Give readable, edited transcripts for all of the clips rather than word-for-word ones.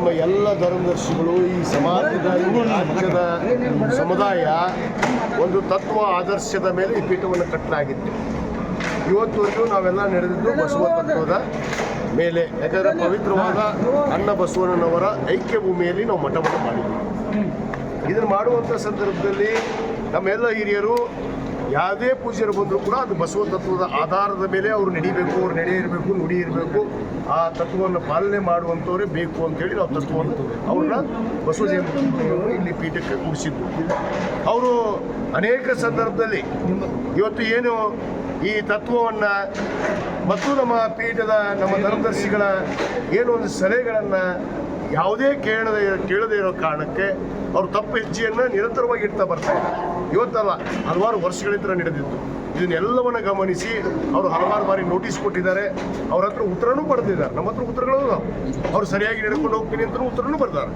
ನಮ್ಮ ಎಲ್ಲ ಧರ್ಮದರ್ಶಿಗಳು ಈ ಸಮಾಜದ ಈ ರಾಜ್ಯದ ಸಮುದಾಯ ಒಂದು ತತ್ವ ಆದರ್ಶದ ಮೇಲೆ ಈ ಪೀಠವನ್ನು ಕಟ್ಟಲಾಗಿತ್ತು. ಇವತ್ತುವರೆಗೂ ನಾವೆಲ್ಲ ನಡೆದಿದ್ದು ಬಸವ ತತ್ವದ ಮೇಲೆ. ಯಾಕಂದರೆ ಪವಿತ್ರವಾದ ಅಣ್ಣ ಬಸವಣ್ಣನವರ ಐಕ್ಯ ಭೂಮಿಯಲ್ಲಿ ನಾವು ಮಠವನ್ನು ಮಾಡಿದ್ವಿ. ಇದನ್ನು ಮಾಡುವಂಥ ಸಂದರ್ಭದಲ್ಲಿ ನಮ್ಮೆಲ್ಲ ಹಿರಿಯರು ಯಾವುದೇ ಪೂಜ್ಯರು ಬಂದರೂ ಕೂಡ ಅದು ಬಸವ ತತ್ವದ ಆಧಾರದ ಮೇಲೆ ಅವರು ನಡಿಬೇಕು, ಅವ್ರು ನಡೆ ಇರಬೇಕು, ನುಡಿ ಇರಬೇಕು, ಆ ತತ್ವವನ್ನು ಪಾಲನೆ ಮಾಡುವಂಥವರೇ ಬೇಕು ಅಂತೇಳಿ ನಾವು ತತ್ವವನ್ನು ಅವ್ರನ್ನ ಬಸವ ಜಯಂತಿ ಇಲ್ಲಿ ಪೀಠಕ್ಕೆ ಕೂಡಿಸಿದ್ದು. ಅವರು ಅನೇಕ ಸಂದರ್ಭದಲ್ಲಿ ಇವತ್ತು ಏನು ಈ ತತ್ವವನ್ನು ಮತ್ತು ನಮ್ಮ ಪೀಠದ ನಮ್ಮ ಧರ್ಮದರ್ಶಿಗಳ ಏನು ಒಂದು ಸಲಹೆಗಳನ್ನು ಯಾವುದೇ ಕೇಳದೇ ಇರೋ ಕಾರಣಕ್ಕೆ ಅವರು ತಪ್ಪು ಹೆಜ್ಜೆಯನ್ನು ನಿರಂತರವಾಗಿ ಇಡ್ತಾ ಬರ್ತಾರೆ. ಇವತ್ತಲ್ಲ, ಹಲವಾರು ವರ್ಷಗಳಿಂದ ನಡೆದಿತ್ತು. ಇದನ್ನೆಲ್ಲವನ್ನು ಗಮನಿಸಿ ಅವರು ಹಲವಾರು ಬಾರಿ ನೋಟಿಸ್ ಕೊಟ್ಟಿದ್ದಾರೆ. ಅವ್ರ ಹತ್ರ ಉತ್ತರನೂ ಬರೆದಿದ್ದಾರೆ. ನಮ್ಮ ಹತ್ರ ಉತ್ತರಗಳು ಅವ್ರು ಸರಿಯಾಗಿ ನಡ್ಕೊಂಡು ಹೋಗ್ತೀನಿ ಅಂತ ಉತ್ತರನೂ ಬರ್ತಾರೆ.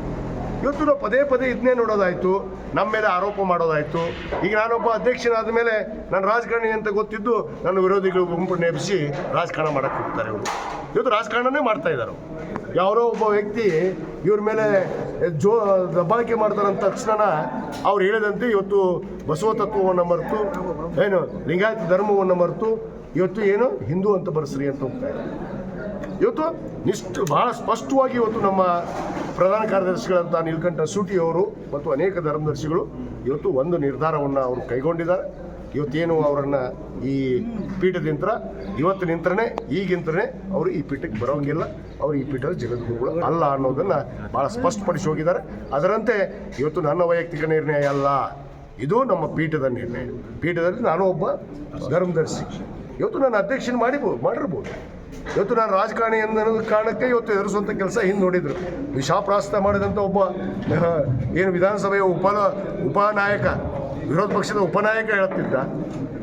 ಇವತ್ತು ನಾವು ಪದೇ ಪದೇ ಇದನ್ನೇ ನೋಡೋದಾಯಿತು, ನಮ್ಮ ಮೇಲೆ ಆರೋಪ ಮಾಡೋದಾಯಿತು. ಈಗ ನಾನೊಬ್ಬ ಅಧ್ಯಕ್ಷನಾದ ಮೇಲೆ ನಾನು ರಾಜಕಾರಣಿ ಅಂತ ಗೊತ್ತಿದ್ದು ನನ್ನ ವಿರೋಧಿಗಳು ಗುಂಪನ್ನು ಎಬ್ಬಿಸಿ ರಾಜಕಾರಣ ಮಾಡೋಕ್ಕೆ ಹೋಗ್ತಾರೆ. ಇವರು ಇವತ್ತು ರಾಜಕಾರಣನೇ ಮಾಡ್ತಾ ಇದ್ದಾರೆ. ಯಾರೋ ಒಬ್ಬ ವ್ಯಕ್ತಿ ಇವ್ರ ಮೇಲೆ ದಬ್ಬಾಳಿಕೆ ಮಾಡ್ತಾರಂತ ತಕ್ಷಣ ಅವ್ರು ಹೇಳಿದಂತೆ ಇವತ್ತು ಬಸವ ತತ್ವವನ್ನು ಮರೆತು ಏನು ಲಿಂಗಾಯತ ಧರ್ಮವನ್ನು ಮರೆತು ಇವತ್ತು ಏನು ಹಿಂದೂ ಅಂತ ಬರೆಸ್ರಿ ಅಂತ ಹೋಗ್ತಾ ಇದೆ. ಇವತ್ತು ಬಹಳ ಸ್ಪಷ್ಟವಾಗಿ ಇವತ್ತು ನಮ್ಮ ಪ್ರಧಾನ ಕಾರ್ಯದರ್ಶಿಗಳಂತ ನೀಲಕಂಠ ಸೂಟಿ ಅವರು ಮತ್ತು ಅನೇಕ ಧರ್ಮದರ್ಶಿಗಳು ಇವತ್ತು ಒಂದು ನಿರ್ಧಾರವನ್ನು ಅವರು ಕೈಗೊಂಡಿದ್ದಾರೆ. ಇವತ್ತೇನು ಅವರನ್ನು ಈ ಪೀಠದಿಂದ ಇವತ್ತಿನಿಂತನೇ ಈಗಿಂತನೇ ಅವರು ಈ ಪೀಠಕ್ಕೆ ಬರೋಂಗಿಲ್ಲ, ಅವರು ಈ ಪೀಠದ ಜಗದ್ಗುರುಗಳು ಅಲ್ಲ ಅನ್ನೋದನ್ನು ಭಾಳ ಸ್ಪಷ್ಟಪಡಿಸಿ ಹೋಗಿದ್ದಾರೆ. ಅದರಂತೆ ಇವತ್ತು ನನ್ನ ವೈಯಕ್ತಿಕ ನಿರ್ಣಯ ಅಲ್ಲ, ಇದು ನಮ್ಮ ಪೀಠದ ನಿರ್ಣಯ. ಪೀಠದಲ್ಲಿ ನಾನು ಒಬ್ಬ ಧರ್ಮದರ್ಶಿ. ಇವತ್ತು ನಾನು ಅಧ್ಯಕ್ಷನ ಮಾಡಿರ್ಬೋದು. ಇವತ್ತು ನಾನು ರಾಜಕಾರಣಿ ಅನ್ನೋ ಕಾರಣಕ್ಕೆ ಇವತ್ತು ಎದುರಿಸುವಂಥ ಕೆಲಸ ಹಿಂದೆ ನೋಡಿದ್ರು. ವಿಷಾಪ್ರಾಸ್ತ ಮಾಡಿದಂಥ ಒಬ್ಬ ಏನು ವಿಧಾನಸಭೆಯ ಉಪನಾಯಕ, ವಿರೋಧ ಪಕ್ಷದ ಉಪನಾಯಕ ಹೇಳ್ತಿದ್ದ.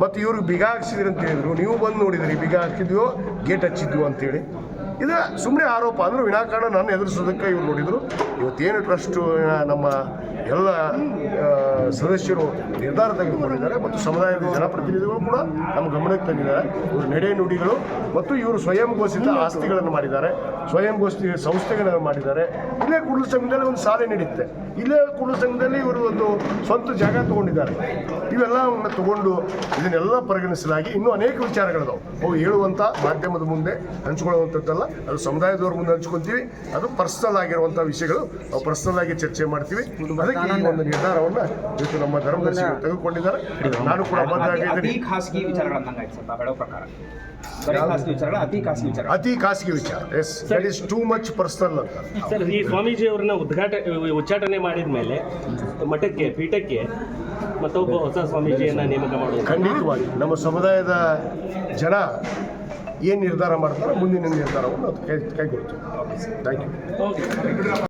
ಮತ್ತು ಇವ್ರಿಗೆ ಬಿಗ ಹಾಕ್ಸಿದ್ರಿ ಅಂತ ಹೇಳಿದ್ರು. ನೀವು ಬಂದು ನೋಡಿದ್ರಿ, ಬಿಗ ಹಾಕಿದ್ವೋ ಗೇಟ್ ಹಚ್ಚಿದ್ವು ಅಂತೇಳಿ. ಇದು ಸುಮ್ಮನೆ ಆರೋಪ ಅಂದ್ರೆ ವಿನಾಕಾರಣ ನನ್ನ ಎದುರಿಸೋದಕ್ಕೆ ಇವ್ರು ನೋಡಿದರು. ಇವತ್ತೇನು ಟ್ರಸ್ಟು ನಮ್ಮ ಎಲ್ಲ ಸದಸ್ಯರು ನಿರ್ಧಾರ ತೆಗೆದುಕೊಂಡಿದ್ದಾರೆ ಮತ್ತು ಸಮುದಾಯದ ಜನಪ್ರತಿನಿಧಿಗಳು ಕೂಡ ನಮ್ಮ ಗಮನಕ್ಕೆ ತಂದಿದ್ದಾರೆ. ಇವರು ನಡೆ ನುಡಿಗಳು ಮತ್ತು ಇವರು ಸ್ವಯಂ ಘೋಷಿತ ಆಸ್ತಿಗಳನ್ನು ಮಾಡಿದ್ದಾರೆ, ಸ್ವಯಂ ಘೋಷಿತ ಸಂಸ್ಥೆಗಳನ್ನು ಮಾಡಿದ್ದಾರೆ. ಇಲ್ಲೇ ಕೂಡಲ ಸಂಘದಲ್ಲಿ ಒಂದು ಶಾಲೆ ನಡೆಯುತ್ತೆ, ಇಲ್ಲೇ ಕೂಡಲ ಸಂಘದಲ್ಲಿ ಇವರು ಒಂದು ಸ್ವಂತ ಜಾಗ ತೊಗೊಂಡಿದ್ದಾರೆ. ಇವೆಲ್ಲವನ್ನು ತಗೊಂಡು ಇದನ್ನೆಲ್ಲ ಪರಿಗಣಿಸಲಾಗಿ ಇನ್ನೂ ಅನೇಕ ವಿಚಾರಗಳಿದಾವೆ. ಅವು ಹೇಳುವಂಥ ಮಾಧ್ಯಮದ ಮುಂದೆ ಹಂಚ್ಕೊಳ್ಳುವಂಥದ್ದಲ್ಲ, ಅದು ಸಮುದಾಯದವ್ರ ಮುಂದೆ ಹಂಚ್ಕೊತೀವಿ. ಅದು ಪರ್ಸನಲ್ ಆಗಿರುವಂಥ ವಿಷಯಗಳು ನಾವು ಪರ್ಸನಲ್ ಆಗಿ ಚರ್ಚೆ ಮಾಡ್ತೀವಿ. ಅದಕ್ಕೆ ಈ ಒಂದು ನಿರ್ಧಾರವನ್ನು ಇವತ್ತು ನಮ್ಮ ಧರ್ಮದರ್ಶಿಗಳು ತೆಗೆದುಕೊಂಡಿದ್ದಾರೆ. ನಾನು ಕೂಡ ಅತಿ ಖಾಸಗಿ ವಿಚಾರ, yes, that is too much personal ಅಂತ. ಸರ್, ಈ ಸ್ವಾಮೀಜಿ ಅವರನ್ನ ಉಚ್ಚಾಟನೆ ಮಾಡಿದ ಮೇಲೆ ಮಠಕ್ಕೆ ಪೀಠಕ್ಕೆ ಮತ್ತೊಬ್ಬ ಹೊಸ ಸ್ವಾಮೀಜಿಯನ್ನ ನೇಮಕ ಮಾಡೋದು ಖಂಡಿತವಾಗಿ ನಮ್ಮ ಸಮುದಾಯದ ಜನ ಏನು ನಿರ್ಧಾರ ಮಾಡ್ತಾರೆ ಮುಂದಿನ ನಿರ್ಧಾರವನ್ನು ಅದು ಕೈಗೊಳ್ತೀವಿ. Thank you.